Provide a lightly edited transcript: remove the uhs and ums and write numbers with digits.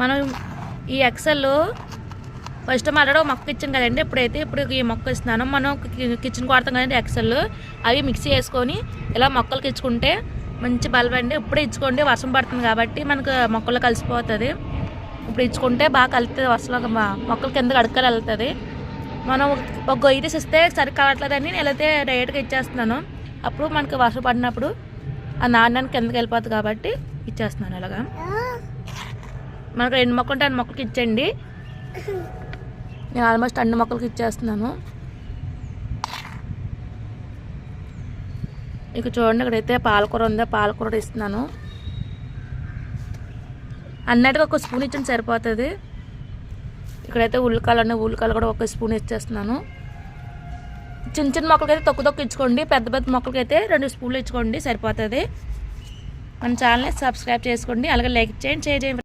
మనం ఈ XL first already మొక్క ఇచ్చాను కదండి. ఇప్పుడు ఈ మొక్క ఇస్తున్నాను. మనం కిచెన్ వాడతాం కదండి ఎక్సెల్, అవి మిక్సీ వేసుకొని ఇలా మొక్కలకి ఇచ్చుకుంటే మంచి బలవండి. ఇప్పుడే ఇచ్చుకోండి, వర్షం పడుతుంది కాబట్టి మనకు మొక్కల్లో కలిసిపోతుంది. ఇప్పుడు ఇచ్చుకుంటే బాగా కలుస్తుంది, వర్షంలో మొక్కల కిందకి అడుక్కలు వెళ్తుంది. మనం ఒక గొయ్యి తీసిస్తే సరి కావట్లేదని నేనైతే డైరెక్ట్గా ఇచ్చేస్తున్నాను. అప్పుడు మనకు వర్షం పడినప్పుడు ఆ నాణ్యానికి కిందకి వెళ్ళిపోతుంది కాబట్టి ఇచ్చేస్తున్నాను. ఇలాగా మనకు 2 మొక్కలు ఉంటే 2 మొక్కలకి ఇచ్చండి. నేను ఆల్మోస్ట్ అన్ని మొక్కలకి ఇచ్చేస్తున్నాను. ఇక చూడండి, ఇక్కడైతే పాలకూర ఉందో పాలకూర ఇస్తున్నాను. అన్నట్టుగా ఒక స్పూన్ ఇచ్చిన సరిపోతుంది. ఇక్కడైతే ఉల్లికాయలు ఉన్నాయి, ఉల్లికాయలు కూడా 1 స్పూన్ ఇచ్చేస్తున్నాను. చిన్న చిన్న మొక్కలకైతే తొక్కు ఇచ్చుకోండి, పెద్ద పెద్ద మొక్కలకైతే 2 స్పూన్లు ఇచ్చుకోండి, సరిపోతుంది. మన ఛానల్ని సబ్స్క్రైబ్ చేసుకోండి, అలాగే లైక్ చేయండి, షేర్ చేయండి.